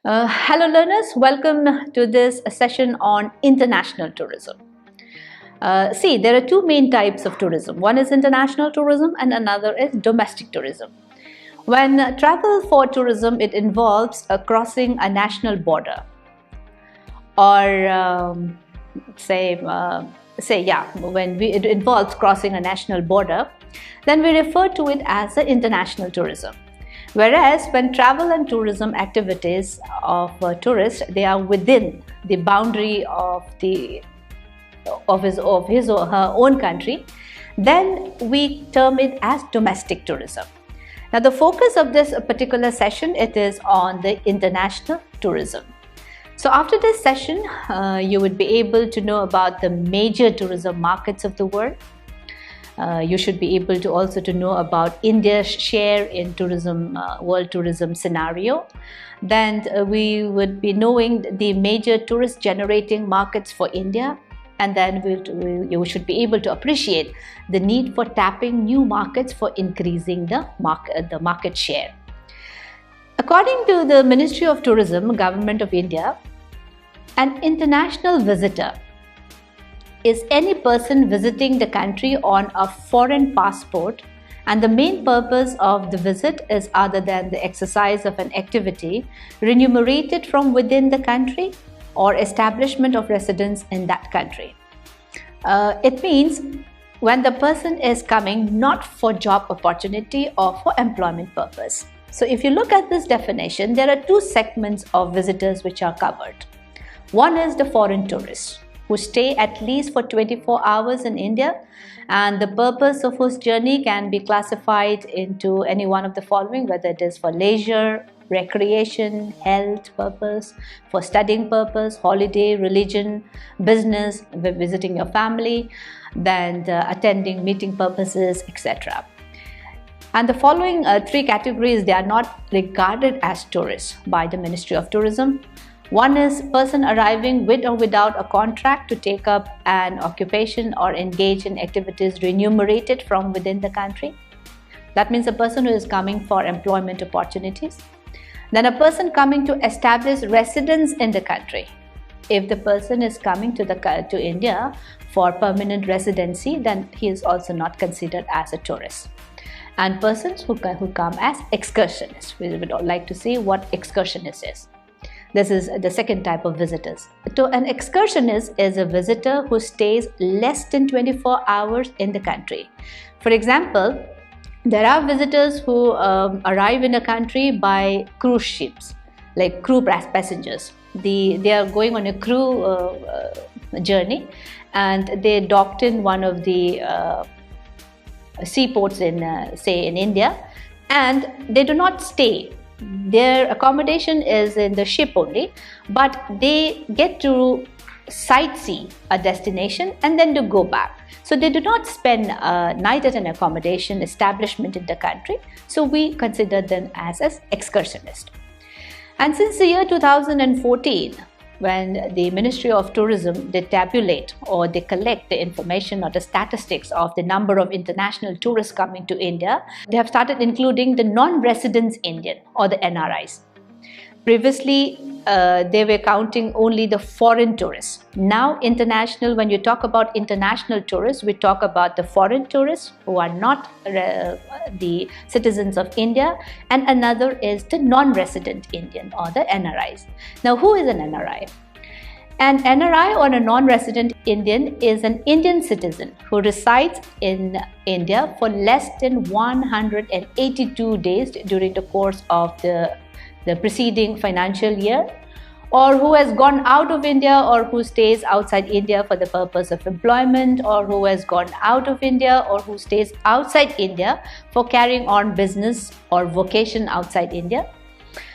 Hello learners, welcome to this session on international tourism. See, there are two main types of tourism. One is international tourism and another is domestic tourism. When travel for tourism, it involves crossing a national border or when it involves crossing a national border, then we refer to it as the international tourism. Whereas when travel and tourism activities of tourists, they are within the boundary of his or her own country, then we term it as domestic tourism. Now the focus of this particular session, it is on the international tourism. So after this session, you would be able to know about the major tourism markets of the world. You should be able to also know about India's share in tourism, world tourism scenario. Then we would be knowing the major tourist generating markets for India, and then you should be able to appreciate the need for tapping new markets for increasing the market share. According to the Ministry of Tourism, Government of India, an international visitor is any person visiting the country on a foreign passport, and the main purpose of the visit is other than the exercise of an activity remunerated from within the country or establishment of residence in that country. It means when the person is coming not for job opportunity or for employment purpose. So if you look at this definition, there are two segments of visitors which are covered. One is the foreign tourists, who stay at least for 24 hours in India, and the purpose of whose journey can be classified into any one of the following, whether it is for leisure, recreation, health purpose, for studying purpose, holiday, religion, business, visiting your family, then attending meeting purposes, etc. And the following three categories, they are not regarded as tourists by the Ministry of Tourism. One is person arriving with or without a contract to take up an occupation or engage in activities remunerated from within the country. That means a person who is coming for employment opportunities. Then a person coming to establish residence in the country. If the person is coming to India for permanent residency, then he is also not considered as a tourist. And persons who come as excursionists. We would like to see what excursionist is. This is the second type of visitors. So an excursionist is a visitor who stays less than 24 hours in the country. For example, there are visitors who arrive in a country by cruise ships, like crew passengers. They are going on a crew journey, and they docked in one of the seaports in India, and they do not stay. Their accommodation is in the ship only, but they get to sightsee a destination and then to go back. So they do not spend a night at an accommodation establishment in the country. So we consider them as excursionists. And since the year 2014, when the Ministry of Tourism, they tabulate or they collect the information or the statistics of the number of international tourists coming to India, they have started including the non-resident Indian or the NRIs. Previously, they were counting only the foreign tourists. Now, when you talk about international tourists, we talk about the foreign tourists who are not the citizens of India, and another is the non-resident Indian or the NRIs. Now, who is an NRI? An NRI or a non-resident Indian is an Indian citizen who resides in India for less than 182 days during the course of the preceding financial year, or who has gone out of India or who stays outside India for the purpose of employment, or who has gone out of India or who stays outside India for carrying on business or vocation outside India,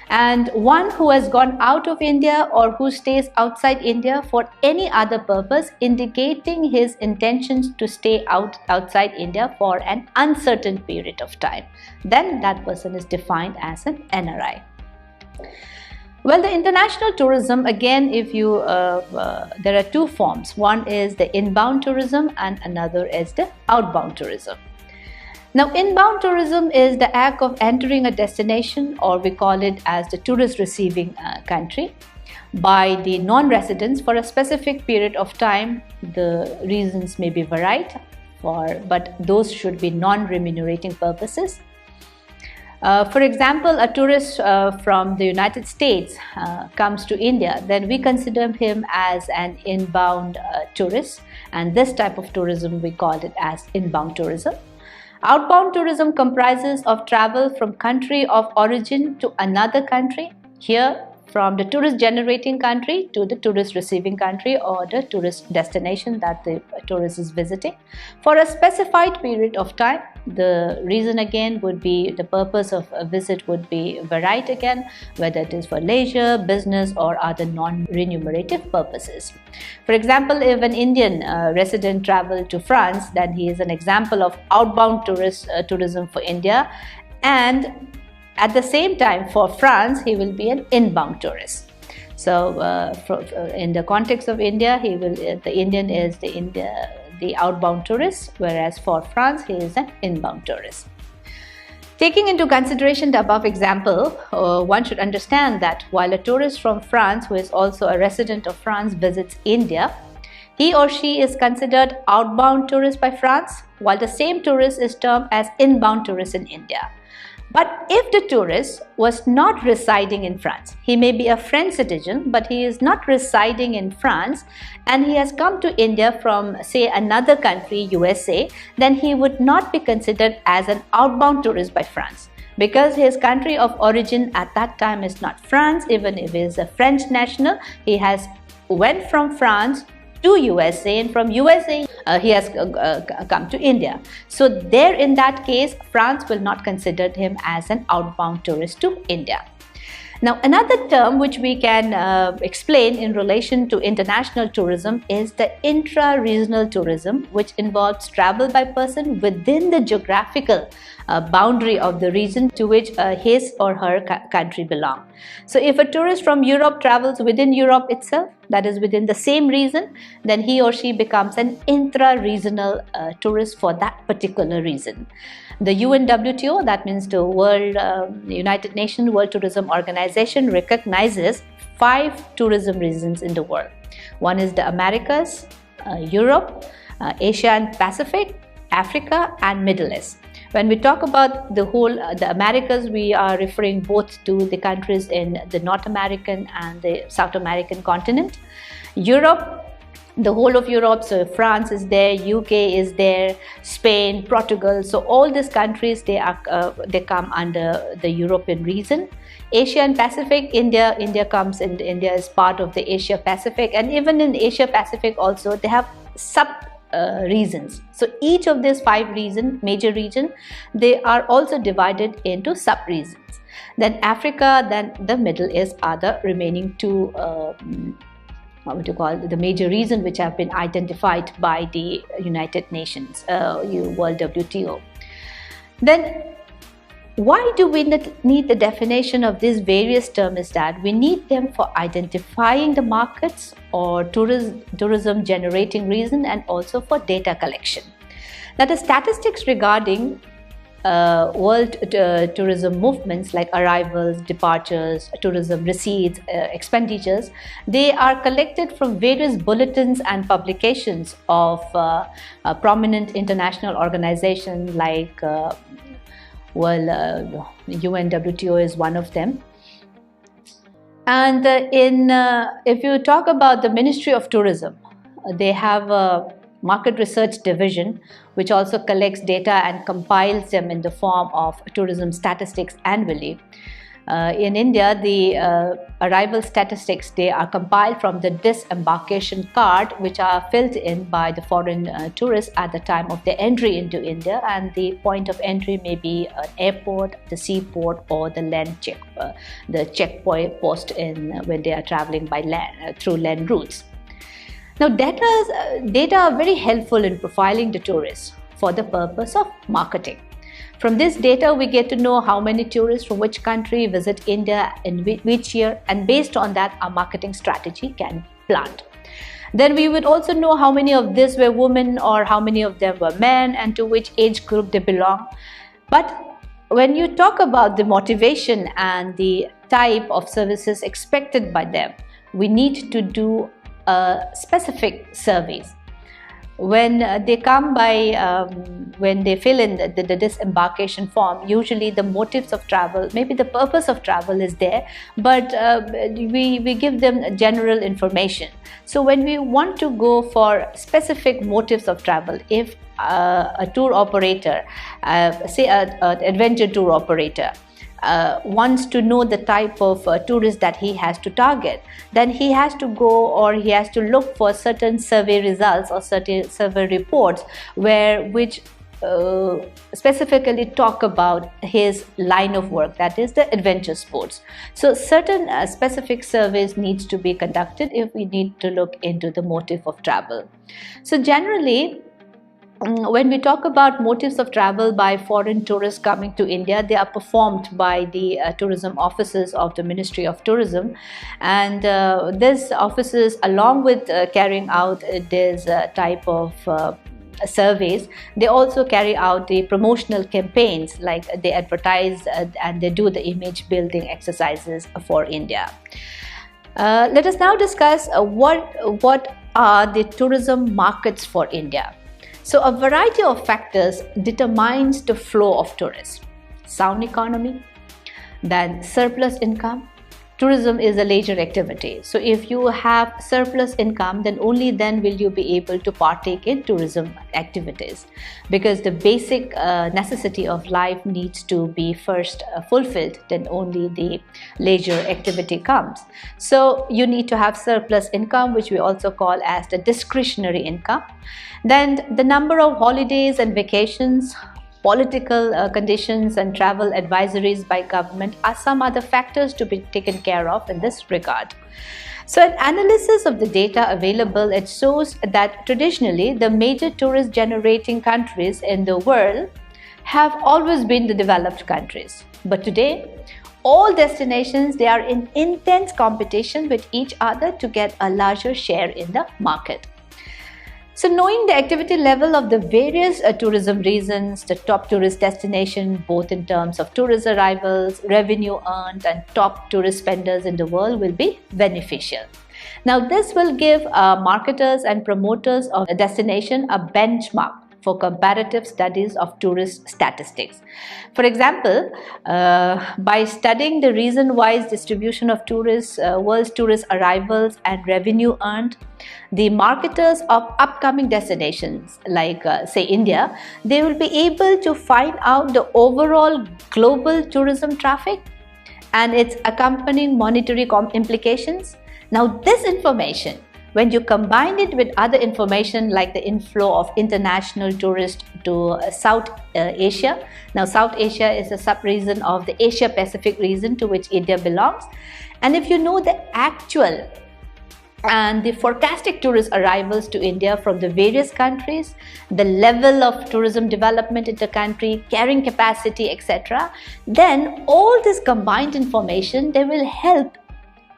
and one who has gone out of India or who stays outside India for any other purpose indicating his intentions to stay outside India for an uncertain period of time. Then that person is defined as an NRI. Well, the international tourism, again, there are two forms. One is the inbound tourism and another is the outbound tourism. Now, inbound tourism is the act of entering a destination, or we call it as the tourist receiving country, by the non-residents for a specific period of time. The reasons may be varied, but those should be non-remunerating purposes. For example, a tourist from the United States comes to India, then we consider him as an inbound tourist, and this type of tourism we call it as inbound tourism. Outbound tourism comprises of travel from country of origin to another country, here from the tourist generating country to the tourist receiving country or the tourist destination that the tourist is visiting for a specified period of time. The reason again would be, the purpose of a visit would be varied again, whether it is for leisure, business or other non-remunerative purposes. For example, if an Indian resident traveled to France, then he is an example of outbound tourism for India, and at the same time for France he will be an inbound tourist. So in the context of India, the Indian is the outbound tourist, whereas for France he is an inbound tourist. Taking into consideration the above example, one should understand that while a tourist from France who is also a resident of France visits India, he or she is considered outbound tourist by France, while the same tourist is termed as inbound tourist in India. But if the tourist was not residing in France, he may be a French citizen, but he is not residing in France, and he has come to India from, say, another country, USA, then he would not be considered as an outbound tourist by France, because his country of origin at that time is not France. Even if he is a French national, he has went from France to USA, and from USA he has come to India. So there, in that case, France will not consider him as an outbound tourist to India. Now, another term which we can explain in relation to international tourism is the intra-regional tourism, which involves travel by person within the geographical boundary of the region to which his or her country belongs. So if a tourist from Europe travels within Europe itself, that is within the same region, then he or she becomes an intra-regional tourist for that particular reason. The UNWTO, that means the United Nations World Tourism Organization, recognizes 5 tourism regions in the world. One is the Americas, Europe, Asia and Pacific, Africa and Middle East. When we talk about the Americas, we are referring both to the countries in the North American and the South American continent. Europe, the whole of Europe, so France is there, UK is there, Spain, Portugal, so all these countries, they come under the European region. Asia and Pacific, India is part of the Asia Pacific, and even in Asia Pacific also they have sub regions. So each of these 5 major regions, they are also divided into sub regions. Then Africa, then the Middle East are the remaining 2 the major regions which have been identified by the United Nations, World WTO. Then why do we need the definition of these various terms? Is that we need them for identifying the markets or tourism generating reason, and also for data collection. Now, the statistics regarding world tourism movements like arrivals, departures, tourism receipts, expenditures, they are collected from various bulletins and publications of prominent international organizations like UNWTO is one of them. And if you talk about the Ministry of Tourism, they have a market research division which also collects data and compiles them in the form of tourism statistics annually. In India, the arrival statistics, they are compiled from the disembarkation card, which are filled in by the foreign tourists at the time of their entry into India, and the point of entry may be an airport, the seaport, or the land checkpoint post when they are traveling by land through land routes. Now, data are very helpful in profiling the tourists for the purpose of marketing. From this data, we get to know how many tourists from which country visit India in which year, and based on that, our marketing strategy can be planned. Then we would also know how many of these were women or how many of them were men and to which age group they belong. But when you talk about the motivation and the type of services expected by them, we need to do specific surveys. When they come by, when they fill in the disembarkation form, usually the motives of travel, maybe the purpose of travel is there, but we give them general information. So when we want to go for specific motives of travel, if a tour operator, say an adventure tour operator, wants to know the type of tourist that he has to target, then he has to go or he has to look for certain survey results or certain survey reports which specifically talk about his line of work, that is the adventure sports. So certain specific surveys needs to be conducted if we need to look into the motive of travel. So generally, when we talk about motives of travel by foreign tourists coming to India, they are performed by the tourism officers of the Ministry of Tourism, and these officers, along with carrying out this type of surveys, they also carry out the promotional campaigns, like they advertise and they do the image building exercises for India. Let us now discuss what are the tourism markets for India. So a variety of factors determines the flow of tourists. Sound economy, then surplus income. Tourism is a leisure activity. So if you have surplus income, then only then will you be able to partake in tourism activities, because the basic necessity of life needs to be first fulfilled, then only the leisure activity comes. So you need to have surplus income, which we also call as the discretionary income. Then the number of holidays and vacations, political conditions and travel advisories by government are some other factors to be taken care of in this regard. So an analysis of the data available, it shows that traditionally the major tourist generating countries in the world have always been the developed countries. But today, all destinations, they are in intense competition with each other to get a larger share in the market. So knowing the activity level of the various tourism regions, the top tourist destination, both in terms of tourist arrivals, revenue earned and top tourist spenders in the world will be beneficial. Now this will give marketers and promoters of a destination a benchmark for comparative studies of tourist statistics. For example, by studying the region-wise distribution of tourists, world's tourist arrivals and revenue earned, the marketers of upcoming destinations like say India, they will be able to find out the overall global tourism traffic and its accompanying monetary implications. Now this information, when you combine it with other information like the inflow of international tourists to South Asia. Now South Asia is a sub-region of the Asia Pacific region to which India belongs. And if you know the actual and the forecasted tourist arrivals to India from the various countries, the level of tourism development in the country, carrying capacity, etc., then all this combined information, they will help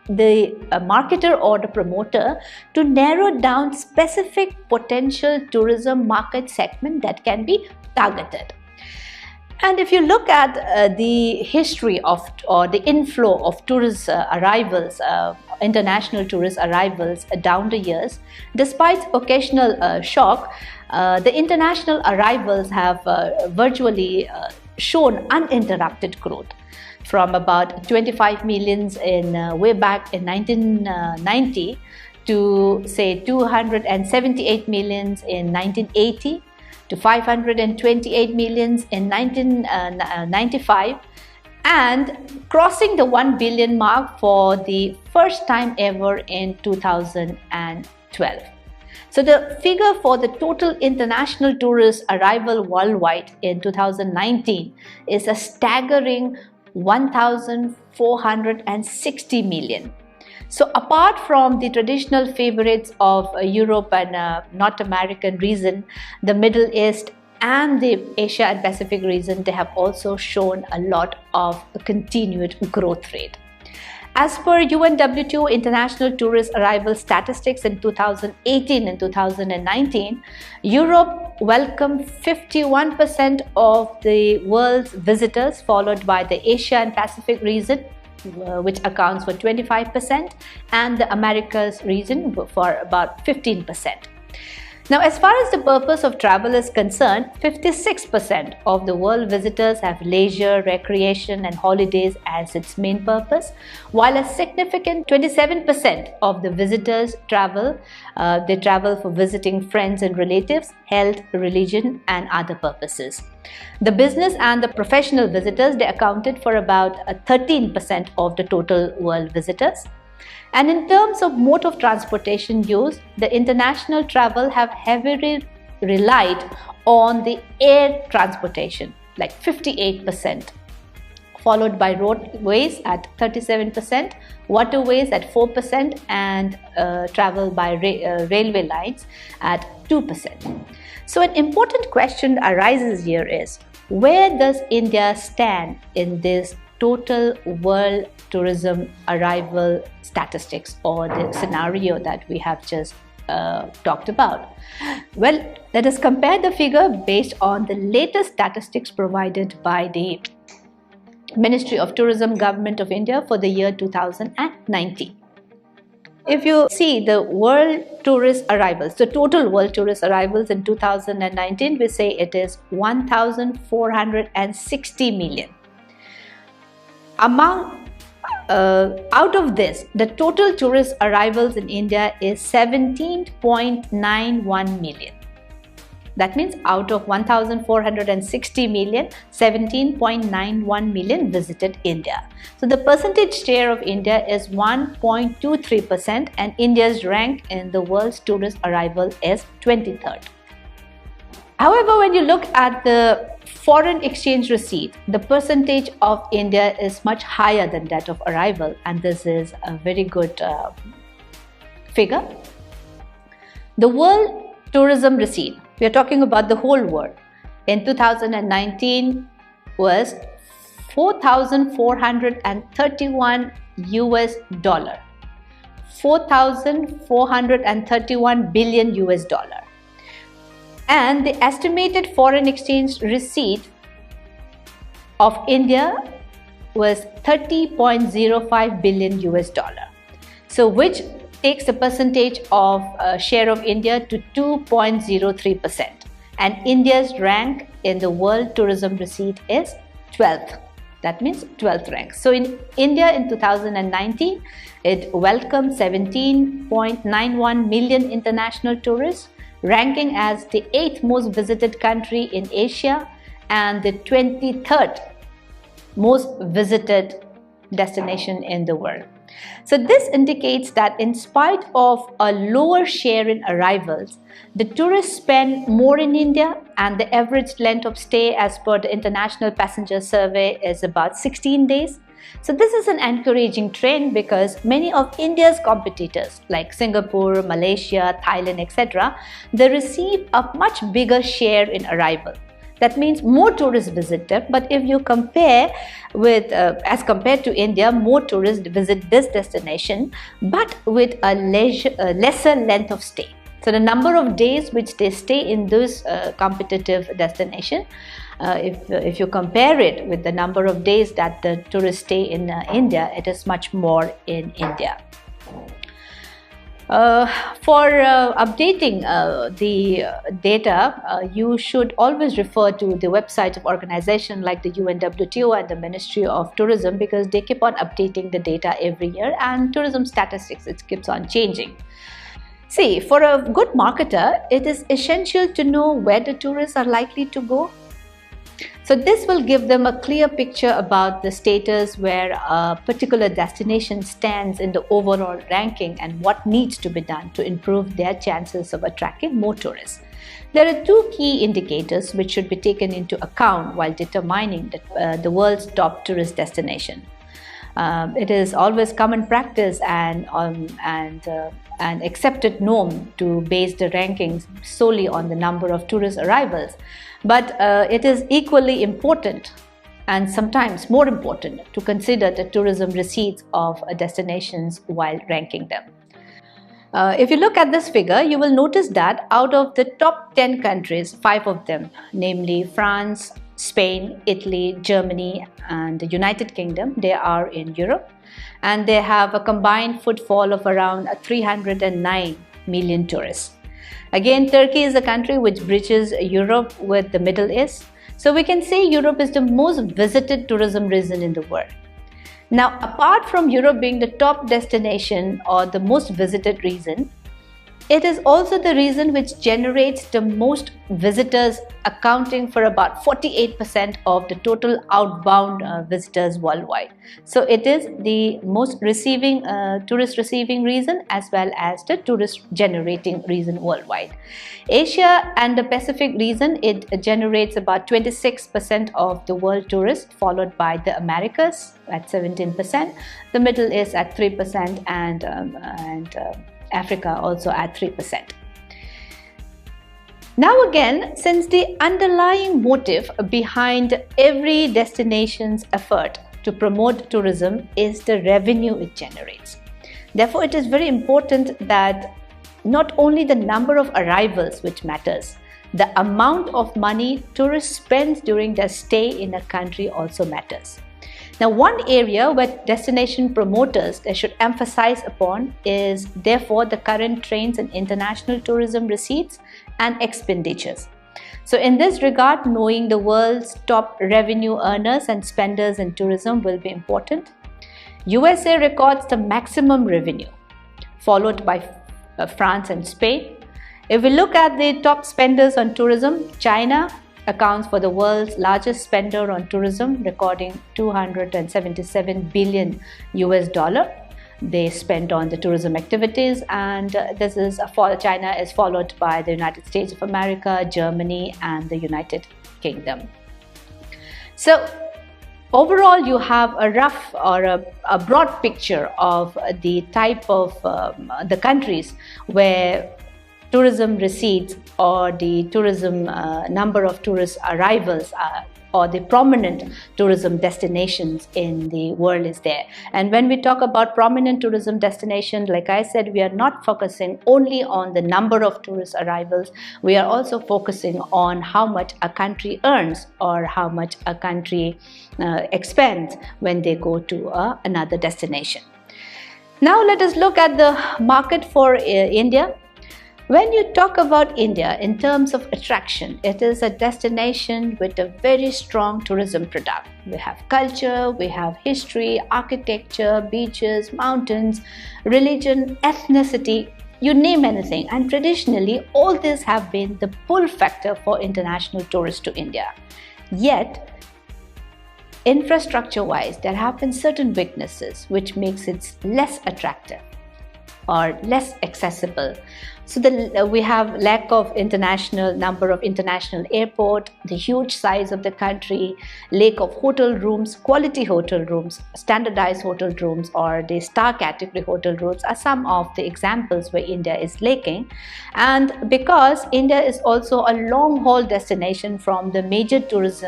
the marketer or the promoter to narrow down specific potential tourism market segment that can be targeted. And if you look at the history of or the inflow of tourist arrivals, international tourist arrivals down the years, despite occasional shock, the international arrivals have virtually shown uninterrupted growth. From about 25 millions in way back in 1990 to say 278 millions in 1980 to 528 millions in 1995 and crossing the 1 billion mark for the first time ever in 2012. So the figure for the total international tourist arrival worldwide in 2019 is a staggering 1,460 million. So apart from the traditional favorites of Europe and North American region, the Middle East and the Asia and Pacific region, they have also shown a lot of continued growth rate. As per UNWTO International Tourist Arrival Statistics in 2018 and 2019, Europe welcomed 51% of the world's visitors, followed by the Asia and Pacific region, which accounts for 25%, and the Americas region for about 15%. Now, as far as the purpose of travel is concerned, 56% of the world visitors have leisure, recreation, and holidays as its main purpose, while a significant 27% of the visitors travel for visiting friends and relatives, health, religion, and other purposes. The business and the professional visitors, they accounted for about 13% of the total world visitors. And in terms of mode of transportation use, the international travel have heavily relied on the air transportation, like 58%, followed by roadways at 37%, waterways at 4%, and travel by railway lines at 2%. So an important question arises here is, where does India stand in this total world tourism arrival statistics, or the scenario that we have just talked about? Well, let us compare the figure based on the latest statistics provided by the Ministry of Tourism, Government of India for the year 2019. If you see the world tourist arrivals, the total world tourist arrivals in 2019, we say it is 1,460 million. Out of this, the total tourist arrivals in India is 17.91 million. That means out of 1,460 million, 17.91 million visited India. So the percentage share of India is 1.23%, and India's rank in the world's tourist arrival is 23rd. However, when you look at the foreign exchange receipt, the percentage of India is much higher than that of arrival, and this is a very good figure. The world tourism receipt, we are talking about the whole world, in 2019 was $4,431 US, 4,431 billion US dollar. And the estimated foreign exchange receipt of India was 30.05 billion US dollar. So which takes the percentage of share of India to 2.03%. And India's rank in the world tourism receipt is 12th. That means 12th rank. So in India in 2019, it welcomed 17.91 million international tourists, ranking as the 8th most visited country in Asia and the 23rd most visited destination in the world. So this indicates that in spite of a lower share in arrivals, the tourists spend more in India, and the average length of stay as per the International Passenger Survey is about 16 days. So this is an encouraging trend because many of India's competitors like Singapore, Malaysia, Thailand, etc., they receive a much bigger share in arrival. That means more tourists visit them, but if you compare with, as compared to India, more tourists visit this destination, but with a lesser length of stay. So the number of days which they stay in this competitive destination, if you compare it with the number of days that the tourists stay in India, it is much more in India. For updating the data, you should always refer to the website of organizations like the UNWTO and the Ministry of Tourism, because they keep on updating the data every year, and tourism statistics, it keeps on changing. See, for a good marketer, it is essential to know where the tourists are likely to go. So this will give them a clear picture about the status where a particular destination stands in the overall ranking and what needs to be done to improve their chances of attracting more tourists. There are two key indicators which should be taken into account while determining the world's top tourist destination. It is always common practice and accepted norm to base the rankings solely on the number of tourist arrivals. But it is equally important and sometimes more important, to consider the tourism receipts of destinations while ranking them. If you look at this figure, you will notice that out of the top 10 countries, 5 of them, namely France, Spain, Italy, Germany, and the United Kingdom, they are in Europe, and they have a combined footfall of around 309 million tourists. Again, Turkey is a country which bridges Europe with the Middle East. So we can say Europe is the most visited tourism region in the world. Now, apart from Europe being the top destination or the most visited region, it is also the region which generates the most visitors, accounting for about 48% of the total outbound visitors worldwide. So it is the most tourist receiving region as well as the tourist generating region worldwide. Asia and the Pacific region, it generates about 26% of the world tourists, followed by the Americas at 17%, the Middle East at 3%, and Africa also at 3%. Now again, since the underlying motive behind every destination's effort to promote tourism is the revenue it generates, therefore it is very important that not only the number of arrivals which matters, the amount of money tourists spend during their stay in a country also matters. Now, one area where destination promoters they should emphasize upon is therefore the current trends in international tourism receipts and expenditures. So in this regard, knowing the world's top revenue earners and spenders in tourism will be important. USA records the maximum revenue, followed by France and Spain. If we look at the top spenders on tourism, China accounts for the world's largest spender on tourism, recording $277 billion US. They spent on the tourism activities, and China is followed by the United States of America, Germany, and the United Kingdom. So overall, you have a rough or a broad picture of the type of the countries where tourism receipts or the tourism number of tourist arrivals or the prominent tourism destinations in the world is there. And when we talk about prominent tourism destinations, like I said, we are not focusing only on the number of tourist arrivals. We are also focusing on how much a country earns or how much a country expends when they go to another destination. Now let us look at the market for India. When you talk about India in terms of attraction, it is a destination with a very strong tourism product. We have culture, we have history, architecture, beaches, mountains, religion, ethnicity, you name anything. And traditionally, all these have been the pull factor for international tourists to India. Yet, infrastructure-wise, there have been certain weaknesses which makes it less attractive or less accessible. So we have lack of number of international airport, the huge size of the country, lack of hotel rooms, quality hotel rooms, standardized hotel rooms, or the star category hotel rooms are some of the examples where India is lacking. And because India is also a long-haul destination from the major tourist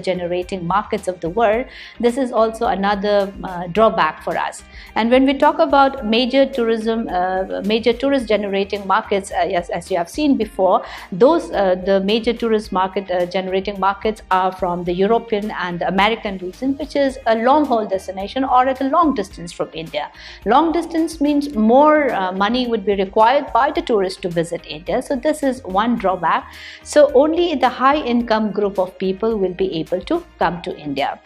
generating markets of the world, this is also another drawback for us. And when we talk about major tourist generating markets, as you have seen before, those the major tourist generating markets are from the European and the American region, which is a long-haul destination or at a long distance from India. Long distance means more money would be required by the tourists to visit India. So this is one drawback. So only the high-income group of people will be able to come to India.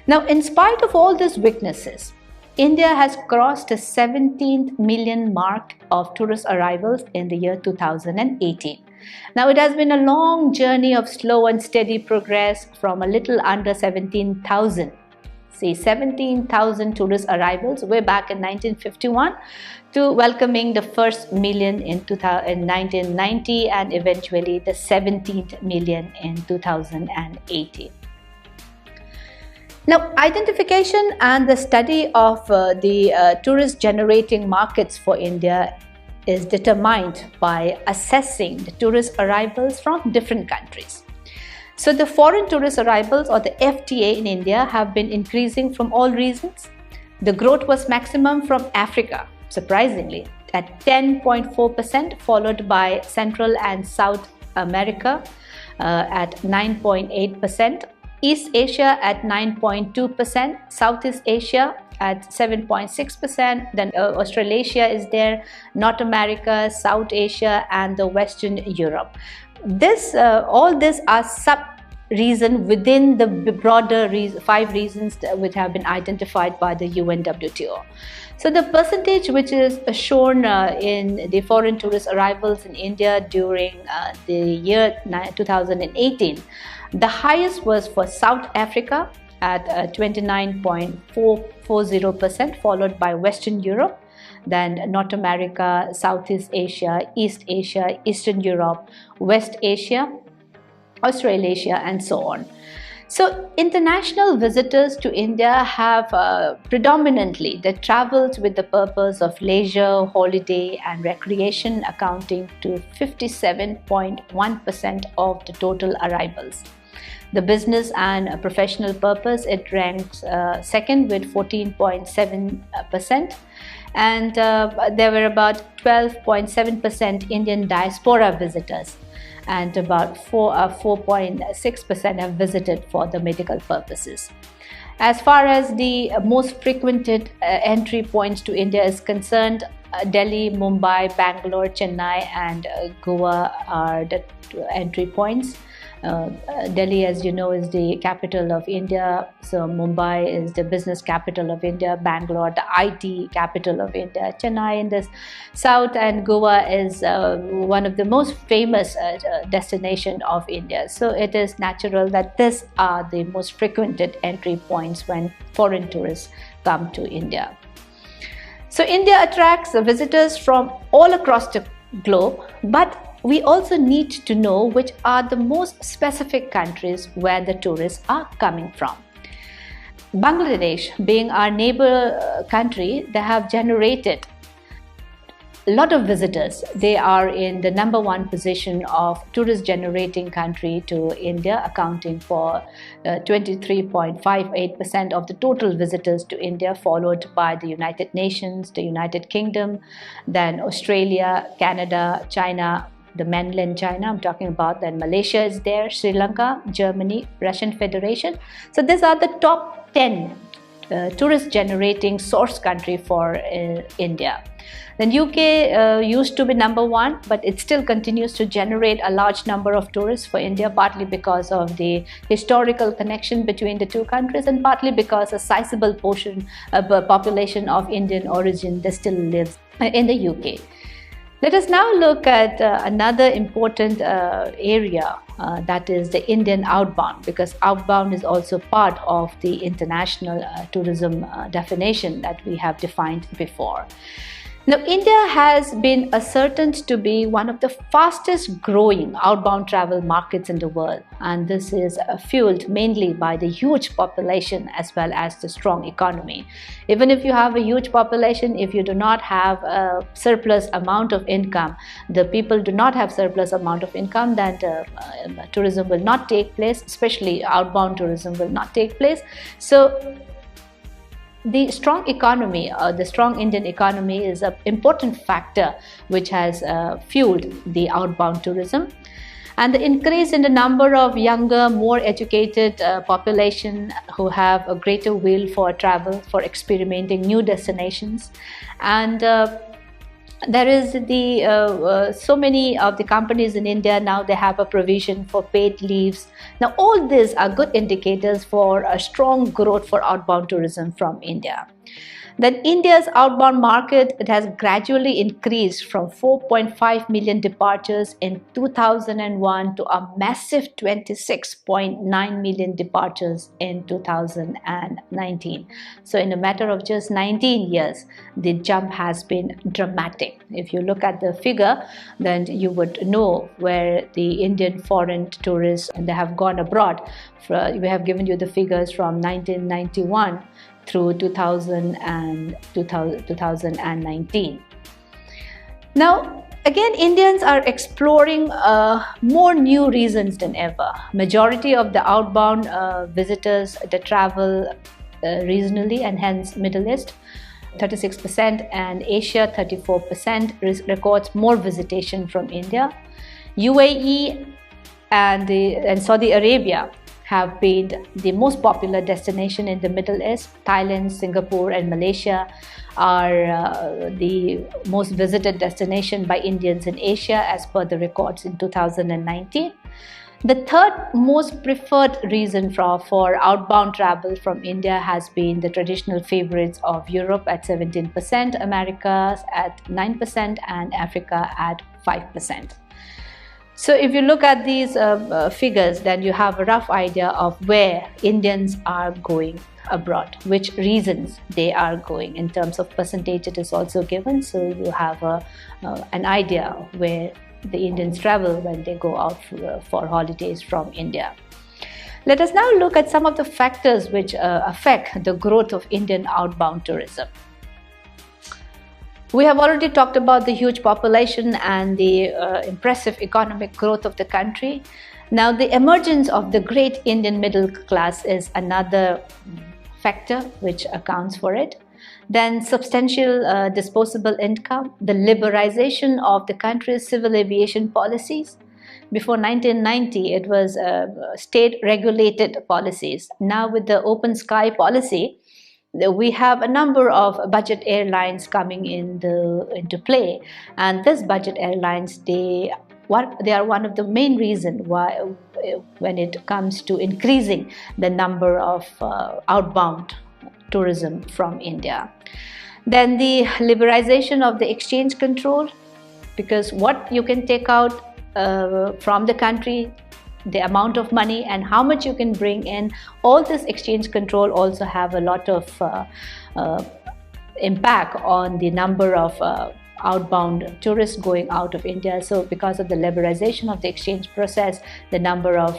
Now, in spite of all these weaknesses, India has crossed the 17th million mark of tourist arrivals in the year 2018. Now, it has been a long journey of slow and steady progress from a little under 17,000. See, 17,000 tourist arrivals way back in 1951 to welcoming the first million in 1990 and eventually the 17th million in 2018. Now, identification and the study of the tourist generating markets for India is determined by assessing the tourist arrivals from different countries. So the foreign tourist arrivals, or the FTA, in India have been increasing from all regions. The growth was maximum from Africa, surprisingly, at 10.4%, followed by Central and South America at 9.8%, East Asia at 9.2%, Southeast Asia at 7.6%, then Australasia is there, North America, South Asia, and the Western Europe. All these are sub-reasons within the broader 5 reasons which have been identified by the UNWTO. So the percentage which is shown in the foreign tourist arrivals in India during the year 2018, the highest was for South Africa at 29.440%, followed by Western Europe, then North America, Southeast Asia, East Asia, Eastern Europe, West Asia, Australasia, and so on. So international visitors to India have predominantly they traveled with the purpose of leisure, holiday, and recreation, accounting to 57.1% of the total arrivals. The business and professional purpose, it ranks second with 14.7%, and there were about 12.7% Indian diaspora visitors, and about 4.6% have visited for the medical purposes. As far as the most frequented entry points to India is concerned, Delhi, Mumbai, Bangalore, Chennai, and Goa are the entry points. Delhi, as you know, is the capital of India. So Mumbai is the business capital of India, Bangalore the IT capital of India, Chennai in the south, and Goa is one of the most famous destination of India. So it is natural that these are the most frequented entry points when foreign tourists come to India. So India attracts visitors from all across the globe, but we also need to know which are the most specific countries where the tourists are coming from. Bangladesh, being our neighbor country, they have generated a lot of visitors. They are in the #1 position of tourist generating country to India, accounting for 23.58% of the total visitors to India, followed by the United Nations, the United Kingdom, then Australia, Canada, China, the mainland China I'm talking about, then Malaysia is there, Sri Lanka, Germany, Russian Federation. So these are the top 10 tourist generating source country for India. Then UK used to be #1, but it still continues to generate a large number of tourists for India, partly because of the historical connection between the two countries, and partly because a sizable portion of population of Indian origin that still lives in the UK. Let us now look at another important area, that is the Indian outbound, because outbound is also part of the international tourism definition that we have defined before. Now, India has been ascertained to be one of the fastest growing outbound travel markets in the world, and this is fueled mainly by the huge population as well as the strong economy. Even if you have a huge population, if you do not have a surplus amount of income, the people do not have surplus amount of income, then tourism will not take place, especially outbound tourism will not take place. So the strong economy, the strong Indian economy is an important factor which has fueled the outbound tourism. And the increase in the number of younger, more educated population who have a greater will for travel, for experimenting new destinations. And there is so many of the companies in India now, they have a provision for paid leaves. Now all these are good indicators for a strong growth for outbound tourism from India. Then India's outbound market, it has gradually increased from 4.5 million departures in 2001 to a massive 26.9 million departures in 2019. So in a matter of just 19 years, the jump has been dramatic. If you look at the figure, then you would know where the Indian foreign tourists, and they have gone abroad. We have given you the figures from 1991 through 2019. Now, Again, Indians are exploring more new regions than ever. Majority of the outbound visitors, they travel regionally and hence Middle East, 36%, and Asia, 34% records more visitation from India. UAE and Saudi Arabia have been the most popular destination in the Middle East. Thailand, Singapore, and Malaysia are the most visited destination by Indians in Asia as per the records in 2019. The third most preferred reason for outbound travel from India has been the traditional favorites of Europe at 17%, Americas at 9%, and Africa at 5%. So if you look at these figures, then you have a rough idea of where Indians are going abroad, which reasons they are going. In terms of percentage, it is also given, so you have an idea of where the Indians travel when they go out for holidays from India. Let us now look at some of the factors which affect the growth of Indian outbound tourism. We have already talked about the huge population and the impressive economic growth of the country. Now, the emergence of the great Indian middle class is another factor which accounts for it. Then substantial disposable income, the liberalization of the country's civil aviation policies. Before 1990, it was state-regulated policies. Now with the open sky policy, we have a number of budget airlines coming into play, and these budget airlines, they are one of the main reasons why when it comes to increasing the number of outbound tourism from India. Then the liberalization of the exchange control, because what you can take out from the country, the amount of money and how much you can bring in, all this exchange control also have a lot of impact on the number of outbound tourists going out of India. So because of the liberalization of the exchange process, the number of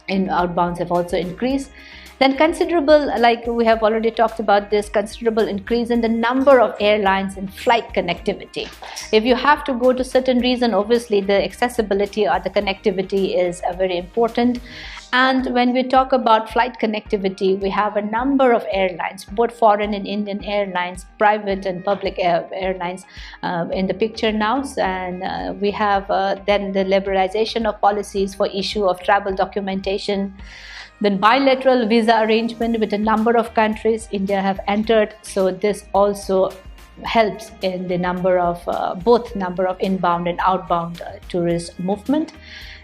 outbounds have also increased. Then considerable, like we have already talked about this, considerable increase in the number of airlines and flight connectivity. If you have to go to certain region, obviously the accessibility or the connectivity is very important. And when we talk about flight connectivity, we have a number of airlines, both foreign and Indian airlines, private and public airlines in the picture now. And we have then the liberalization of policies for issue of travel documentation. Then bilateral visa arrangement with a number of countries India have entered. So this also helps in the number of both number of inbound and outbound tourist movement.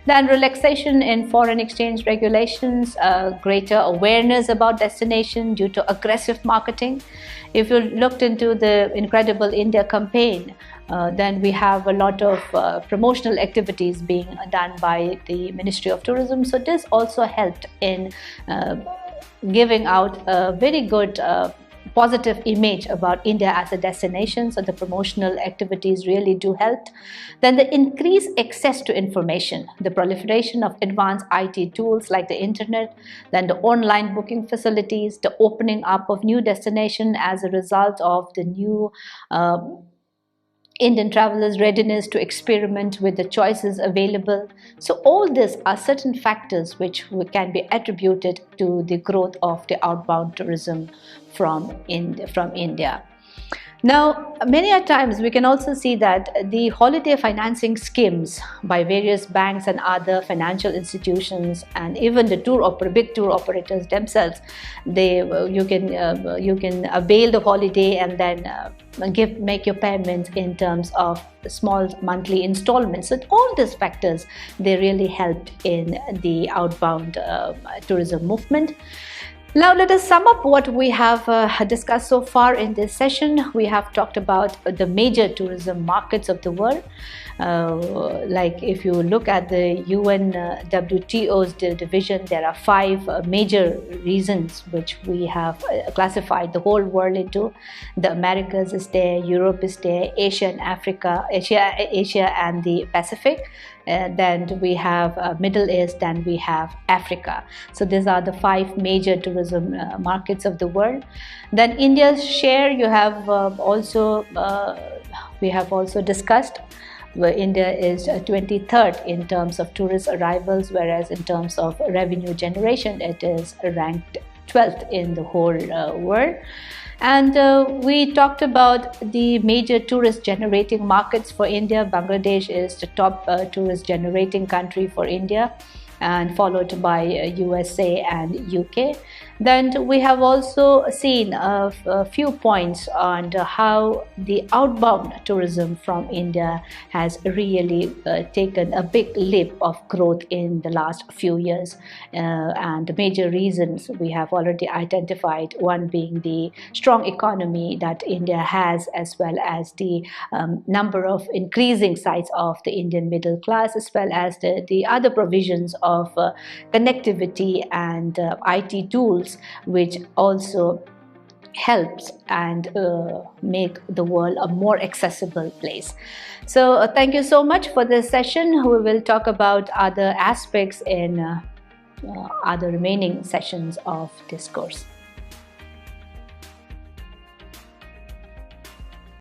Then relaxation in foreign exchange regulations, greater awareness about destination due to aggressive marketing. If you looked into the Incredible India campaign, then we have a lot of promotional activities being done by the Ministry of Tourism. So this also helped in giving out a very good positive image about India as a destination. So the promotional activities really do help. Then the increased access to information, the proliferation of advanced IT tools like the internet, then the online booking facilities, the opening up of new destinations as a result of the new Indian travelers' readiness to experiment with the choices available. So all these are certain factors which can be attributed to the growth of the outbound tourism from India. Now, many a times we can also see that the holiday financing schemes by various banks and other financial institutions, and even the big tour operators themselves, you can avail the holiday and then make your payments in terms of small monthly installments. So all these factors, they really helped in the outbound tourism movement. Now let us sum up what we have discussed so far in this session. We have talked about the major tourism markets of the world. Like if you look at the UN WTO's division, there are 5 major reasons which we have classified the whole world into. The Americas is there, Europe is there, Asia and Africa, Asia and the Pacific. Then we have Middle East, then we have Africa. So these are the 5 major tourism markets of the world. Then India's share, you have also we have also discussed where India is 23rd in terms of tourist arrivals, whereas in terms of revenue generation, it is ranked 12th in the whole world. And we talked about the major tourist generating markets for India. Bangladesh is the top tourist generating country for India, and followed by USA and UK. Then we have also seen a few points on how the outbound tourism from India has really taken a big leap of growth in the last few years. And the major reasons we have already identified, one being the strong economy that India has, as well as the number of increasing size of the Indian middle class, as well as the other provisions of connectivity and IT tools, which also helps and make the world a more accessible place. So thank you so much for this session. We will talk about other aspects in other remaining sessions of this course.